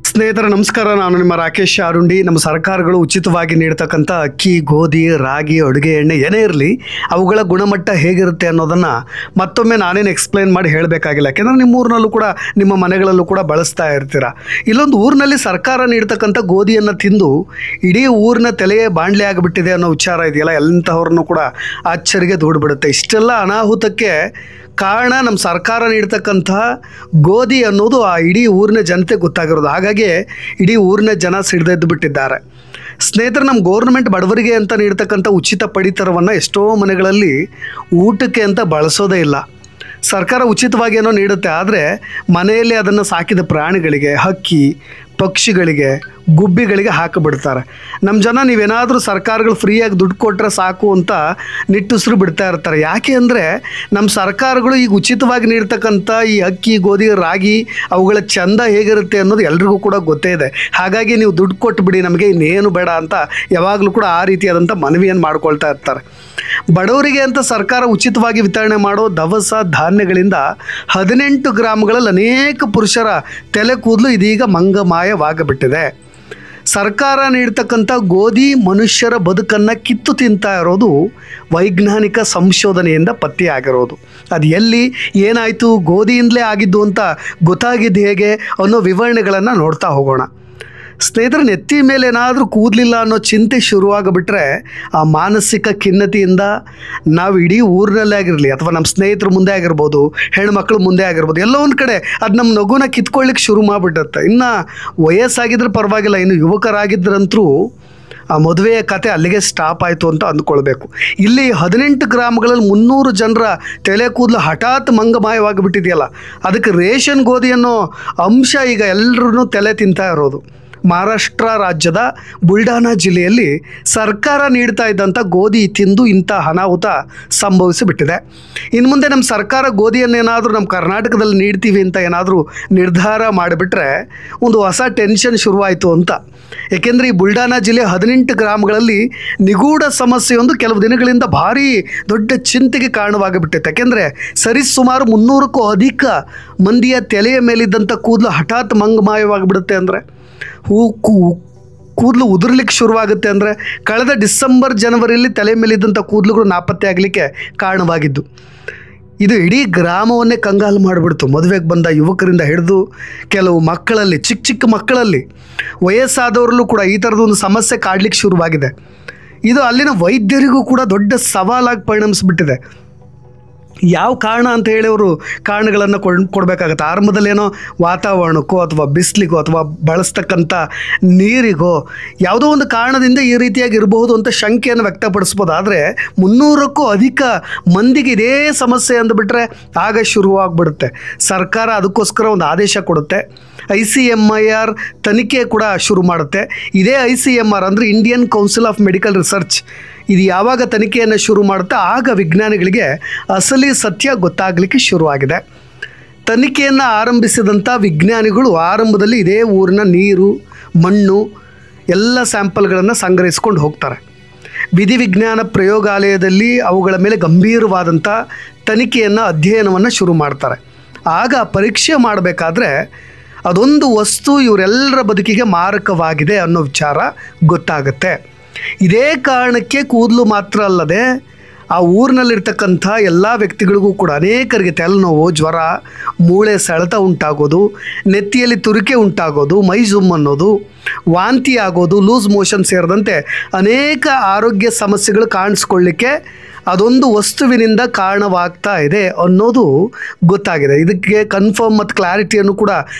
ಸ್ನೇಹಿತರೆ ನಮಸ್ಕಾರ, ನಾನು ನಿಮ್ಮ ರಾಕೇಶ್ ಆರುಂಡಿ. ನಮ್ಮ ಸರ್ಕಾರಗಳು ಉಚಿತವಾಗಿ ನೀಡ್ತಕ್ಕಂಥ ಅಕ್ಕಿ, ಗೋಧಿ, ರಾಗಿ, ಅಡುಗೆ ಎಣ್ಣೆ ಏನೇ ಇರಲಿ ಅವುಗಳ ಗುಣಮಟ್ಟ ಹೇಗಿರುತ್ತೆ ಅನ್ನೋದನ್ನು ಮತ್ತೊಮ್ಮೆ ನಾನೇನು ಎಕ್ಸ್ಪ್ಲೈನ್ ಮಾಡಿ ಹೇಳಬೇಕಾಗಿಲ್ಲ. ಯಾಕೆಂದರೆ ನಿಮ್ಮ ಊರಿನಲ್ಲೂ ಕೂಡ ನಿಮ್ಮ ಮನೆಗಳಲ್ಲೂ ಕೂಡ ಬಳಸ್ತಾ ಇರ್ತೀರ. ಇಲ್ಲೊಂದು ಊರಿನಲ್ಲಿ ಸರ್ಕಾರ ನೀಡ್ತಕ್ಕಂಥ ಗೋಧಿಯನ್ನು ತಿಂದು ಇಡೀ ಊರಿನ ತಲೆಯೇ ಬಾಂಡ್ಲೆ ಆಗಿಬಿಟ್ಟಿದೆ ಅನ್ನೋ ವಿಚಾರ ಇದೆಯಲ್ಲ, ಎಂಥವ್ರನ್ನೂ ಕೂಡ ಅಚ್ಚರಿಗೆ ದೂಡ್ಬಿಡುತ್ತೆ. ಇಷ್ಟೆಲ್ಲ ಅನಾಹುತಕ್ಕೆ ಕಾರಣ ನಮ್ಮ ಸರ್ಕಾರ ನೀಡ್ತಕ್ಕಂತಹ ಗೋಧಿ ಅನ್ನೋದು ಆ ಇಡೀ ಊರಿನ ಜನತೆ ಗೊತ್ತಾಗಿರೋದು. ಹಾಗಾಗಿ ಇಡೀ ಊರಿನ ಜನ ಸಿಡಿದೆದ್ದು ಬಿಟ್ಟಿದ್ದಾರೆ. ಸ್ನೇಹಿತರೆ, ನಮ್ಮ ಗೌರ್ಮೆಂಟ್ ಬಡವರಿಗೆ ಅಂತ ನೀಡ್ತಕ್ಕಂಥ ಉಚಿತ ಪಡಿತರವನ್ನು ಎಷ್ಟೋ ಮನೆಗಳಲ್ಲಿ ಊಟಕ್ಕೆ ಅಂತ ಬಳಸೋದೇ ಇಲ್ಲ. ಸರ್ಕಾರ ಉಚಿತವಾಗಿ ಏನೋ ನೀಡುತ್ತೆ, ಆದರೆ ಮನೆಯಲ್ಲಿ ಅದನ್ನು ಸಾಕಿದ ಪ್ರಾಣಿಗಳಿಗೆ, ಹಕ್ಕಿ ಪಕ್ಷಿಗಳಿಗೆ, ಗುಬ್ಬಿಗಳಿಗೆ ಹಾಕಿಬಿಡ್ತಾರೆ. ನಮ್ಮ ಜನ ನೀವೇನಾದರೂ ಸರ್ಕಾರಗಳು ಫ್ರೀಯಾಗಿ ದುಡ್ಡು ಕೊಟ್ಟರೆ ಸಾಕು ಅಂತ ನಿಟ್ಟುಸಿರು ಬಿಡ್ತಾ ಇರ್ತಾರೆ. ಯಾಕೆ ಅಂದರೆ ನಮ್ಮ ಸರ್ಕಾರಗಳು ಈಗ ಉಚಿತವಾಗಿ ನೀಡ್ತಕ್ಕಂಥ ಈ ಅಕ್ಕಿ, ಗೋಧಿ, ರಾಗಿ ಅವುಗಳ ಚಂದ ಹೇಗಿರುತ್ತೆ ಅನ್ನೋದು ಎಲ್ರಿಗೂ ಕೂಡ ಗೊತ್ತೇ ಇದೆ. ಹಾಗಾಗಿ ನೀವು ದುಡ್ಡು ಕೊಟ್ಟುಬಿಡಿ, ನಮಗೆ ಇನ್ನೇನು ಬೇಡ ಅಂತ ಯಾವಾಗಲೂ ಕೂಡ ಆ ರೀತಿಯಾದಂಥ ಮನವಿಯನ್ನು ಮಾಡ್ಕೊಳ್ತಾ ಇರ್ತಾರೆ. ಬಡವರಿಗೆ ಅಂತ ಸರ್ಕಾರ ಉಚಿತವಾಗಿ ವಿತರಣೆ ಮಾಡೋ ದವಸ ಧಾನ್ಯಗಳಿಂದ 18 ಗ್ರಾಮ್ಗಳಲ್ಲಿ ಅನೇಕ ಪುರುಷರ ತಲೆ ಕೂದಲು ಇದೀಗ ಮಂಗಮಾಯವಾಗಿಬಿಟ್ಟಿದೆ. ಸರ್ಕಾರ ನೀಡ್ತಕ್ಕಂಥ ಗೋಧಿ ಮನುಷ್ಯರ ಬದುಕನ್ನು ಕಿತ್ತು ತಿಂತಾ ಇರೋದು ವೈಜ್ಞಾನಿಕ ಸಂಶೋಧನೆಯಿಂದ ಪತ್ತೆಯಾಗಿರೋದು. ಅದು ಎಲ್ಲಿ ಏನಾಯಿತು, ಗೋಧಿಯಿಂದಲೇ ಆಗಿದ್ದು ಅಂತ ಗೊತ್ತಾಗಿದ್ದು ಹೇಗೆ ಅನ್ನೋ ವಿವರಣೆಗಳನ್ನು ನೋಡ್ತಾ ಹೋಗೋಣ. ಸ್ನೇಹಿತರೆ, ನೆತ್ತಿ ಮೇಲೆ ಏನಾದರೂ ಕೂದಲಿಲ್ಲ ಅನ್ನೋ ಚಿಂತೆ ಶುರುವಾಗಿಬಿಟ್ರೆ ಆ ಮಾನಸಿಕ ಖಿನ್ನತೆಯಿಂದ ನಾವು ಇಡೀ ಊರಿನಲ್ಲೇ ಆಗಿರಲಿ ಅಥವಾ ನಮ್ಮ ಸ್ನೇಹಿತರ ಮುಂದೆ ಆಗಿರ್ಬೋದು, ಹೆಣ್ಮಕ್ಳು ಮುಂದೆ ಆಗಿರ್ಬೋದು, ಎಲ್ಲೋ ಒಂದು ಕಡೆ ಅದು ನಮ್ಮ ನಗುನ ಕಿತ್ಕೊಳ್ಳಿಕ್ಕೆ ಶುರು ಮಾಡಿಬಿಡುತ್ತೆ. ಇನ್ನು ವಯಸ್ಸಾಗಿದ್ರೆ ಪರವಾಗಿಲ್ಲ, ಇನ್ನು ಯುವಕರಾಗಿದ್ದರಂತರೂ ಆ ಮದುವೆಯ ಕತೆ ಅಲ್ಲಿಗೆ ಸ್ಟಾಪ್ ಆಯಿತು ಅಂತ ಅಂದ್ಕೊಳ್ಬೇಕು. ಇಲ್ಲಿ 18 ಗ್ರಾಮ್ಗಳಲ್ಲಿ 300 ಜನರ ತಲೆ ಕೂದಲು ಹಠಾತ್ ಮಂಗಮಾಯವಾಗಿಬಿಟ್ಟಿದೆಯಲ್ಲ, ಅದಕ್ಕೆ ರೇಷನ್ ಗೋಧಿ ಅನ್ನೋ ಅಂಶ ಈಗ ಎಲ್ಲರೂ ತಲೆ ತಿಂತಾ ಇರೋದು. ಮಹಾರಾಷ್ಟ್ರ ರಾಜ್ಯದ ಬುಲ್ಡಾನಾ ಜಿಲ್ಲೆಯಲ್ಲಿ ಸರ್ಕಾರ ನೀಡ್ತಾ ಇದ್ದಂಥ ಗೋಧಿ ತಿಂದು ಇಂಥ ಅನಾಹುತ ಸಂಭವಿಸಿಬಿಟ್ಟಿದೆ. ಇನ್ನು ಮುಂದೆ ನಮ್ಮ ಸರ್ಕಾರ ಗೋಧಿಯನ್ನೇನಾದರೂ ನಮ್ಮ ಕರ್ನಾಟಕದಲ್ಲಿ ನೀಡ್ತೀವಿ ಅಂತ ಏನಾದರೂ ನಿರ್ಧಾರ ಮಾಡಿಬಿಟ್ರೆ ಒಂದು ಹೊಸ ಟೆನ್ಷನ್ ಶುರುವಾಯಿತು ಅಂತ. ಏಕೆಂದರೆ ಈ ಬುಲ್ಡಾನಾ ಜಿಲ್ಲೆ 18 ಗ್ರಾಮ್ಗಳಲ್ಲಿ ನಿಗೂಢ ಸಮಸ್ಯೆಯೊಂದು ಕೆಲವು ದಿನಗಳಿಂದ ಭಾರೀ ದೊಡ್ಡ ಚಿಂತೆಗೆ ಕಾರಣವಾಗಿಬಿಟ್ಟಿತ್ತು. ಯಾಕೆಂದರೆ ಸರಿಸುಮಾರು 300ಕ್ಕೂ ಅಧಿಕ ಮಂದಿಯ ತಲೆಯ ಮೇಲಿದ್ದಂಥ ಕೂದಲು ಹಠಾತ್ ಮಂಗಮಾಯವಾಗಿಬಿಡುತ್ತೆ. ಅಂದರೆ ಕೂದಲು ಉದುರ್ಲಿಕ್ಕೆ ಶುರುವಾಗುತ್ತೆ. ಅಂದರೆ ಕಳೆದ ಡಿಸೆಂಬರ್ ಜನವರಿಯಲ್ಲಿ ತಲೆ ಮೇಲಿದ್ದಂಥ ಕೂದಲುಗಳು ನಾಪತ್ತೆ ಆಗಲಿಕ್ಕೆ ಕಾರಣವಾಗಿದ್ದು ಇದು ಇಡೀ ಗ್ರಾಮವನ್ನೇ ಕಂಗಾಲು ಮಾಡಿಬಿಡ್ತು. ಮದುವೆಗೆ ಬಂದ ಯುವಕರಿಂದ ಹಿಡಿದು ಕೆಲವು ಮಕ್ಕಳಲ್ಲಿ, ಚಿಕ್ಕ ಚಿಕ್ಕ ಮಕ್ಕಳಲ್ಲಿ, ವಯಸ್ಸಾದವರಲ್ಲೂ ಕೂಡ ಈ ಥರದೊಂದು ಸಮಸ್ಯೆ ಕಾಡಲಿಕ್ಕೆ ಶುರುವಾಗಿದೆ. ಇದು ಅಲ್ಲಿನ ವೈದ್ಯರಿಗೂ ಕೂಡ ದೊಡ್ಡ ಸವಾಲಾಗಿ ಪರಿಣಮಿಸಿಬಿಟ್ಟಿದೆ. ಯಾವ ಕಾರಣ ಅಂತ ಹೇಳಿ ಅವರು ಕಾರಣಗಳನ್ನು ಕೊಡಬೇಕಾಗತ್ತೆ. ಆರಂಭದಲ್ಲೇನೋ ವಾತಾವರಣಕ್ಕೋ ಅಥವಾ ಬಿಸಿಲಿಗೋ ಅಥವಾ ಬಳಸ್ತಕ್ಕಂಥ ನೀರಿಗೋ ಯಾವುದೋ ಒಂದು ಕಾರಣದಿಂದ ಈ ರೀತಿಯಾಗಿ ಇರಬಹುದು ಅಂತ ಶಂಕೆಯನ್ನು ವ್ಯಕ್ತಪಡಿಸ್ಬೋದು. ಆದರೆ 300ಕ್ಕೂ ಅಧಿಕ ಮಂದಿಗೆ ಇದೇ ಸಮಸ್ಯೆ ಅಂದುಬಿಟ್ರೆ ಆಗ ಶುರುವಾಗ್ಬಿಡುತ್ತೆ. ಸರ್ಕಾರ ಅದಕ್ಕೋಸ್ಕರ ಒಂದು ಆದೇಶ ಕೊಡುತ್ತೆ. ICMR ತನಿಖೆ ಕೂಡ ಶುರು ಮಾಡುತ್ತೆ. ಇದೇ ICMR ಅಂದರೆ Indian council of medical research, ಇದು ಯಾವಾಗ ತನಿಖೆಯನ್ನು ಶುರು ಮಾಡುತ್ತೆ ಆಗ ವಿಜ್ಞಾನಿಗಳಿಗೆ ಅಸಲಿ ಸತ್ಯ ಗೊತ್ತಾಗಲಿಕ್ಕೆ ಶುರುವಾಗಿದೆ. ತನಿಖೆಯನ್ನು ಆರಂಭಿಸಿದಂಥ ವಿಜ್ಞಾನಿಗಳು ಆರಂಭದಲ್ಲಿ ಇದೇ ಊರಿನ ನೀರು, ಮಣ್ಣು ಎಲ್ಲ ಸ್ಯಾಂಪಲ್ಗಳನ್ನು ಸಂಗ್ರಹಿಸ್ಕೊಂಡು ಹೋಗ್ತಾರೆ. ವಿಧಿವಿಜ್ಞಾನ ಪ್ರಯೋಗಾಲಯದಲ್ಲಿ ಅವುಗಳ ಮೇಲೆ ಗಂಭೀರವಾದಂಥ ತನಿಖೆಯನ್ನು, ಅಧ್ಯಯನವನ್ನು ಶುರು ಮಾಡ್ತಾರೆ. ಆಗ ಪರೀಕ್ಷೆ ಮಾಡಬೇಕಾದ್ರೆ ಅದೊಂದು ವಸ್ತು ಇವರೆಲ್ಲರ ಬದುಕಿಗೆ ಮಾರಕವಾಗಿದೆ ಅನ್ನೋ ವಿಚಾರ ಗೊತ್ತಾಗುತ್ತೆ. ಇದೇ ಕಾರಣಕ್ಕೆ ಕೂದಲು ಮಾತ್ರ ಅಲ್ಲದೆ ಆ ಊರಿನಲ್ಲಿರ್ತಕ್ಕಂಥ ಎಲ್ಲ ವ್ಯಕ್ತಿಗಳಿಗೂ ಕೂಡ ಅನೇಕರಿಗೆ ತಲೆನೋವು, ಜ್ವರ, ಮೂಳೆ ಸೆಳೆತ ಉಂಟಾಗೋದು, ನೆತ್ತಿಯಲ್ಲಿ ತುರಿಕೆ ಉಂಟಾಗೋದು, ಮೈ ಜುಮ್ ಅನ್ನೋದು, ವಾಂತಿ ಆಗೋದು, ಲೂಸ್ ಮೋಷನ್ ಸೇರಿದಂತೆ ಅನೇಕ ಆರೋಗ್ಯ ಸಮಸ್ಯೆಗಳು ಕಾಣಿಸ್ಕೊಳ್ಳಿಕ್ಕೆ ಅದೊಂದು ವಸ್ತುವಿನಿಂದ ಕಾರಣವಾಗ್ತಾ ಇದೆ ಅನ್ನೋದು ಗೊತ್ತಾಗಿದೆ. ಇದಕ್ಕೆ ಕನ್ಫರ್ಮ್ ಮತ್ತು ಕ್ಲಾರಿಟಿಯನ್ನು ಕೂಡ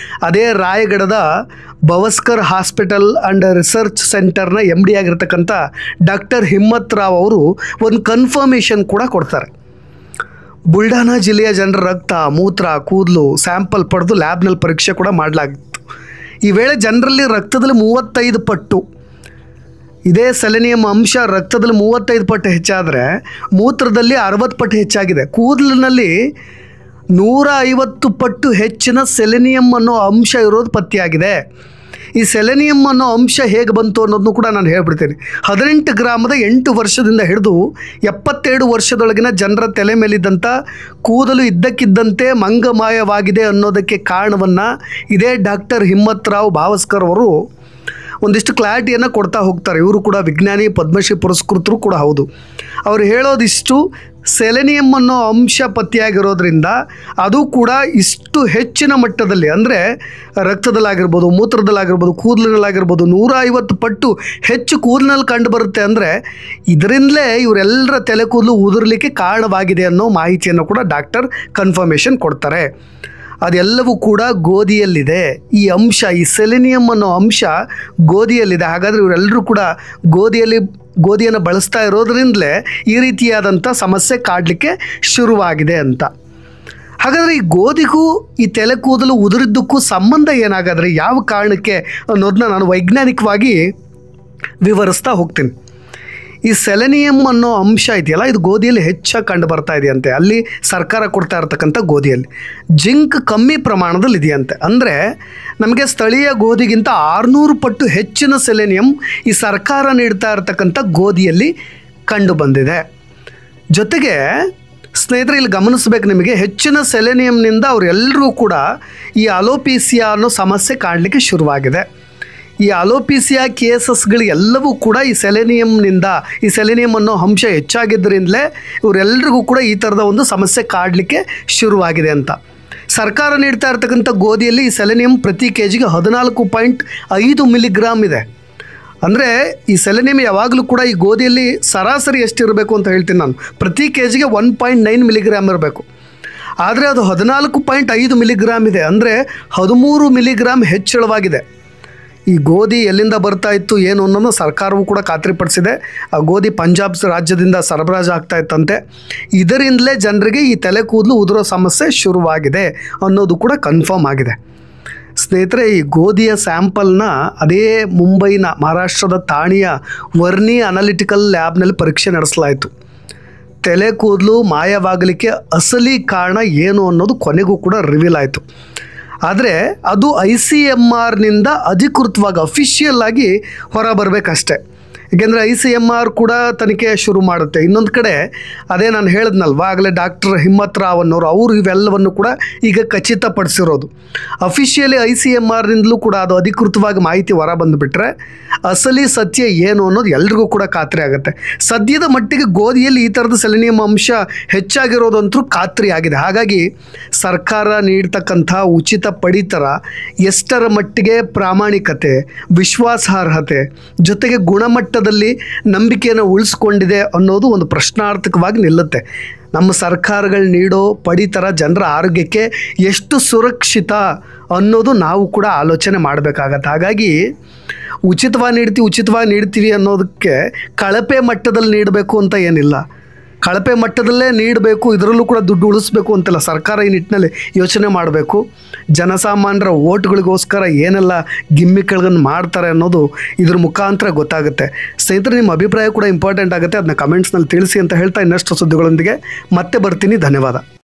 ಅದೇ ರಾಯಗಢದ ಬವಸ್ಕರ್ ಹಾಸ್ಪಿಟಲ್ ಆ್ಯಂಡ್ ರಿಸರ್ಚ್ ಸೆಂಟರ್ನ MD ಆಗಿರ್ತಕ್ಕಂಥ ಡಾಕ್ಟರ್ ಹಿಮ್ಮತ್ ರಾವ್ ಅವರು ಒಂದು ಕನ್ಫರ್ಮೇಷನ್ ಕೂಡ ಕೊಡ್ತಾರೆ. ಬುಲ್ಡಾನಾ ಜಿಲ್ಲೆಯ ಜನರ ರಕ್ತ, ಮೂತ್ರ, ಕೂದಲು ಸ್ಯಾಂಪಲ್ ಪಡೆದು ಲ್ಯಾಬ್ನಲ್ಲಿ ಪರೀಕ್ಷೆ ಕೂಡ ಮಾಡಲಾಗಿತ್ತು. ಈ ವೇಳೆ ಜನರಲ್ಲಿ ರಕ್ತದಲ್ಲಿ 35 ಪಟ್ಟು ಇದೇ ಸೆಲೆನಿಯಂ ಅಂಶ ರಕ್ತದಲ್ಲಿ 35 ಪಟ್ಟು ಹೆಚ್ಚಾದರೆ ಮೂತ್ರದಲ್ಲಿ 60 ಪಟ್ಟು ಹೆಚ್ಚಾಗಿದೆ. ಕೂದಲಿನಲ್ಲಿ 150 ಪಟ್ಟು ಹೆಚ್ಚಿನ ಸೆಲೆನಿಯಂ ಅನ್ನೋ ಅಂಶ ಇರೋದು ಪತ್ತೆಯಾಗಿದೆ. ಈ ಸೆಲೆನಿಯಂ ಅನ್ನೋ ಅಂಶ ಹೇಗೆ ಬಂತು ಅನ್ನೋದನ್ನು ಕೂಡ ನಾನು ಹೇಳ್ಬಿಡ್ತೀನಿ. 18 ಗ್ರಾಮದ 8 ವರ್ಷದಿಂದ ಹಿಡಿದು 72 ವರ್ಷದೊಳಗಿನ ಜನರ ತಲೆ ಮೇಲಿದ್ದಂಥ ಕೂದಲು ಇದ್ದಕ್ಕಿದ್ದಂತೆ ಮಂಗಮಾಯವಾಗಿದೆ ಅನ್ನೋದಕ್ಕೆ ಕಾರಣವನ್ನು ಇದೇ ಡಾಕ್ಟರ್ ಹಿಮ್ಮತ್ ರಾವ್ ಭಾವಸ್ಕರ್ ಅವರು ಒಂದಿಷ್ಟು ಕ್ಲಾರಿಟಿಯನ್ನು ಕೊಡ್ತಾ ಹೋಗ್ತಾರೆ. ಇವರು ಕೂಡ ವಿಜ್ಞಾನಿ, ಪದ್ಮಶ್ರೀ ಪುರಸ್ಕೃತರು ಕೂಡ ಹೌದು. ಅವರು ಹೇಳೋದಿಷ್ಟು ಸೆಲೆನಿಯಂ ಅನ್ನೋ ಅಂಶ ಪತ್ತೆಯಾಗಿರೋದ್ರಿಂದ ಅದು ಕೂಡ ಇಷ್ಟು ಹೆಚ್ಚಿನ ಮಟ್ಟದಲ್ಲಿ, ಅಂದರೆ ರಕ್ತದಲ್ಲಾಗಿರ್ಬೋದು, ಮೂತ್ರದಲ್ಲಾಗಿರ್ಬೋದು, ಕೂದಲಿನಲ್ಲಾಗಿರ್ಬೋದು 150 ಪಟ್ಟು ಹೆಚ್ಚು ಕೂದಲಿನಲ್ಲಿ ಕಂಡು ಬರುತ್ತೆ. ಅಂದರೆ ಇದರಿಂದಲೇ ಇವರೆಲ್ಲರ ತಲೆ ಕೂದಲು ಉದುರಲಿಕ್ಕೆ ಕಾರಣವಾಗಿದೆ ಅನ್ನೋ ಮಾಹಿತಿಯನ್ನು ಕೂಡ ಡಾಕ್ಟರ್ ಕನ್ಫರ್ಮೇಷನ್ ಕೊಡ್ತಾರೆ. ಅದೆಲ್ಲವೂ ಕೂಡ ಗೋಧಿಯಲ್ಲಿದೆ. ಈ ಅಂಶ, ಈ ಸೆಲೆನಿಯಂ ಅನ್ನೋ ಅಂಶ ಗೋಧಿಯಲ್ಲಿದೆ. ಹಾಗಾದರೆ ಇವರೆಲ್ಲರೂ ಕೂಡ ಗೋಧಿಯನ್ನು ಬಳಸ್ತಾ ಇರೋದ್ರಿಂದಲೇ ಈ ರೀತಿಯಾದಂಥ ಸಮಸ್ಯೆ ಕಾಡಲಿಕ್ಕೆ ಶುರುವಾಗಿದೆ ಅಂತ. ಹಾಗಾದರೆ ಈ ಗೋಧಿಗೂ ಈ ತಲೆ ಕೂದಲು ಉದುರಿದ್ದಕ್ಕೂ ಸಂಬಂಧ ಏನಾಗಾದರೆ, ಯಾವ ಕಾರಣಕ್ಕೆ ಅನ್ನೋದನ್ನ ನಾನು ವೈಜ್ಞಾನಿಕವಾಗಿ ವಿವರಿಸ್ತಾ ಹೋಗ್ತೀನಿ. ಈ ಸೆಲೆನಿಯಂ ಅನ್ನೋ ಅಂಶ ಇದೆಯಲ್ಲ, ಇದು ಗೋಧಿಯಲ್ಲಿ ಹೆಚ್ಚಾಗಿ ಕಂಡು ಬರ್ತಾ ಇದೆಯಂತೆ. ಅಲ್ಲಿ ಸರ್ಕಾರ ಕೊಡ್ತಾ ಇರ್ತಕ್ಕಂಥ ಗೋಧಿಯಲ್ಲಿ ಜಿಂಕ್ ಕಮ್ಮಿ ಪ್ರಮಾಣದಲ್ಲಿ ಇದೆಯಂತೆ. ಅಂದರೆ ನಮಗೆ ಸ್ಥಳೀಯ ಗೋಧಿಗಿಂತ 600 ಪಟ್ಟು ಹೆಚ್ಚಿನ ಸೆಲೆನಿಯಂ ಈ ಸರ್ಕಾರ ನೀಡ್ತಾ ಇರ್ತಕ್ಕಂಥ ಗೋಧಿಯಲ್ಲಿ ಕಂಡು ಬಂದಿದೆ. ಜೊತೆಗೆ ಸ್ನೇಹಿತರೆ, ಇಲ್ಲಿ ಗಮನಿಸಬೇಕು, ನಿಮಗೆ ಹೆಚ್ಚಿನ ಸೆಲೆನಿಯಂನಿಂದ ಅವರೆಲ್ಲರೂ ಕೂಡ ಈ ಅಲೋಪೀಸಿಯಾ ಅನ್ನೋ ಸಮಸ್ಯೆ ಕಾಡಲಿಕ್ಕೆ ಶುರುವಾಗಿದೆ. ಈ ಅಲೋಪೀಸಿಯಾ ಕೇಸಸ್ಗಳಿಗೆಲ್ಲವೂ ಕೂಡ ಈ ಸೆಲೆನಿಯಂ ಅನ್ನೋ ಅಂಶ ಹೆಚ್ಚಾಗಿದ್ದರಿಂದಲೇ ಇವರೆಲ್ಲರಿಗೂ ಕೂಡ ಈ ಥರದ ಒಂದು ಸಮಸ್ಯೆ ಕಾಡಲಿಕ್ಕೆ ಶುರುವಾಗಿದೆ ಅಂತ. ಸರ್ಕಾರ ನೀಡ್ತಾ ಇರ್ತಕ್ಕಂಥ ಗೋಧಿಯಲ್ಲಿ ಈ ಸೆಲೆನಿಯಂ ಪ್ರತಿ ಕೆಜಿಗೆ 14.5 ಮಿಲಿಗ್ರಾಮ್ ಇದೆ. ಅಂದರೆ ಈ ಸೆಲೆನಿಯಂ ಯಾವಾಗಲೂ ಕೂಡ ಈ ಗೋಧಿಯಲ್ಲಿ ಸರಾಸರಿ ಎಷ್ಟಿರಬೇಕು ಅಂತ ಹೇಳ್ತೀನಿ ನಾನು, ಪ್ರತಿ ಕೆಜಿಗೆ 1.9 ಮಿಲಿಗ್ರಾಮ್ ಇರಬೇಕು. ಆದರೆ ಅದು 14.5 ಮಿಲಿಗ್ರಾಮ್ ಇದೆ. ಅಂದರೆ 13 ಮಿಲಿಗ್ರಾಮ್ ಹೆಚ್ಚಳವಾಗಿದೆ. ಈ ಗೋಧಿ ಎಲ್ಲಿಂದ ಬರ್ತಾ ಇತ್ತು ಏನು ಅನ್ನೋದು ಸರ್ಕಾರವು ಕೂಡ ಖಾತ್ರಿಪಡಿಸಿದೆ. ಆ ಗೋಧಿ ಪಂಜಾಬ್ ರಾಜ್ಯದಿಂದ ಸರಬರಾಜು ಆಗ್ತಾ ಇತ್ತಂತೆ. ಇದರಿಂದಲೇ ಜನರಿಗೆ ಈ ತಲೆ ಕೂದಲು ಉದುರೋ ಸಮಸ್ಯೆ ಶುರುವಾಗಿದೆ ಅನ್ನೋದು ಕೂಡ ಕನ್ಫರ್ಮ್ ಆಗಿದೆ. ಸ್ನೇಹಿತರೆ, ಈ ಗೋಧಿಯ ಸ್ಯಾಂಪಲ್ನ ಅದೇ ಮುಂಬೈನ ಮಹಾರಾಷ್ಟ್ರದ ಥಾಣೆಯ ವರ್ನಿ ಅನಾಲಿಟಿಕಲ್ ಲ್ಯಾಬ್ನಲ್ಲಿ ಪರೀಕ್ಷೆ ನಡೆಸಲಾಯಿತು. ತಲೆ ಕೂದಲು ಮಾಯವಾಗಲಿಕ್ಕೆ ಅಸಲಿ ಕಾರಣ ಏನು ಅನ್ನೋದು ಕೊನೆಗೂ ಕೂಡ ರಿವೀಲ್ ಆಯಿತು. ಆದರೆ ಅದು ICMRನಿಂದ ಅಧಿಕೃತವಾಗಿ ಅಫಿಷಿಯಲ್ ಆಗಿ ಹೊರ ಬರಬೇಕಷ್ಟೆ. ಏಕೆಂದರೆ ICMR ಕೂಡ ತನಿಖೆ ಶುರು ಮಾಡುತ್ತೆ. ಇನ್ನೊಂದು ಕಡೆ ಅದೇ ನಾನು ಹೇಳಿದ್ನಲ್ವ ಆಗಲೇ, ಡಾಕ್ಟರ್ ಹಿಮ್ಮತ್ ರಾವ್ ಅನ್ನೋರು ಅವರು ಇವೆಲ್ಲವನ್ನು ಕೂಡ ಈಗ ಖಚಿತಪಡಿಸಿರೋದು. ಅಫಿಷಿಯಲಿ ICMRನಿಂದಲೂ ಕೂಡ ಅದು ಅಧಿಕೃತವಾಗಿ ಮಾಹಿತಿ ಹೊರ ಬಂದುಬಿಟ್ರೆ ಅಸಲಿ ಸತ್ಯ ಏನು ಅನ್ನೋದು ಎಲ್ರಿಗೂ ಕೂಡ ಖಾತ್ರಿ ಆಗುತ್ತೆ. ಸದ್ಯದ ಮಟ್ಟಿಗೆ ಗೋಧಿಯಲ್ಲಿ ಈ ಥರದ ಸೆಲೆನಿಯಂ ಅಂಶ ಹೆಚ್ಚಾಗಿರೋದಂತೂ ಖಾತ್ರಿ ಆಗಿದೆ. ಹಾಗಾಗಿ ಸರ್ಕಾರ ನೀಡ್ತಕ್ಕಂಥ ಉಚಿತ ಪಡಿತರ ಎಷ್ಟರ ಮಟ್ಟಿಗೆ ಪ್ರಾಮಾಣಿಕತೆ, ವಿಶ್ವಾಸಾರ್ಹತೆ ಜೊತೆಗೆ ಗುಣಮಟ್ಟದಲ್ಲಿ ನಂಬಿಕೆಯನ್ನು ಉಳಿಸ್ಕೊಂಡಿದೆ ಅನ್ನೋದು ಒಂದು ಪ್ರಶ್ನಾರ್ಥಕವಾಗಿ ನಿಲ್ಲುತ್ತೆ. ನಮ್ಮ ಸರ್ಕಾರಗಳು ನೀಡೋ ಪಡಿತರ ಜನರ ಆರೋಗ್ಯಕ್ಕೆ ಎಷ್ಟು ಸುರಕ್ಷಿತ ಅನ್ನೋದು ನಾವು ಕೂಡ ಆಲೋಚನೆ ಮಾಡಬೇಕಾಗತ್ತೆ. ಹಾಗಾಗಿ ಉಚಿತವಾಗಿ ನೀಡ್ತೀವಿ ಅನ್ನೋದಕ್ಕೆ ಕಳಪೆ ಮಟ್ಟದಲ್ಲಿ ನೀಡಬೇಕು ಅಂತ ಏನಿಲ್ಲ. ಕಳಪೆ ಮಟ್ಟದಲ್ಲೇ ನೀಡಬೇಕು, ಇದರಲ್ಲೂ ಕೂಡ ದುಡ್ಡು ಉಳಿಸ್ಬೇಕು ಅಂತೆಲ್ಲ ಸರ್ಕಾರ ಈ ನಿಟ್ಟಿನಲ್ಲಿ ಯೋಚನೆ ಮಾಡಬೇಕು. ಜನಸಾಮಾನ್ಯರ ಓಟ್ಗಳಿಗೋಸ್ಕರ ಏನೆಲ್ಲ ಗಿಮ್ಮಿಕ್ಗಳನ್ನು ಮಾಡ್ತಾರೆ ಅನ್ನೋದು ಇದ್ರ ಮುಖಾಂತರ ಗೊತ್ತಾಗುತ್ತೆ. ಸ್ನೇಹಿತರೆ, ನಿಮ್ಮ ಅಭಿಪ್ರಾಯ ಕೂಡ ಇಂಪಾರ್ಟೆಂಟ್ ಆಗುತ್ತೆ. ಅದನ್ನ ಕಮೆಂಟ್ಸ್ನಲ್ಲಿ ತಿಳಿಸಿ ಅಂತ ಹೇಳ್ತಾ ಇನ್ನಷ್ಟು ಸುದ್ದಿಗಳೊಂದಿಗೆ ಮತ್ತೆ ಬರ್ತೀನಿ. ಧನ್ಯವಾದ.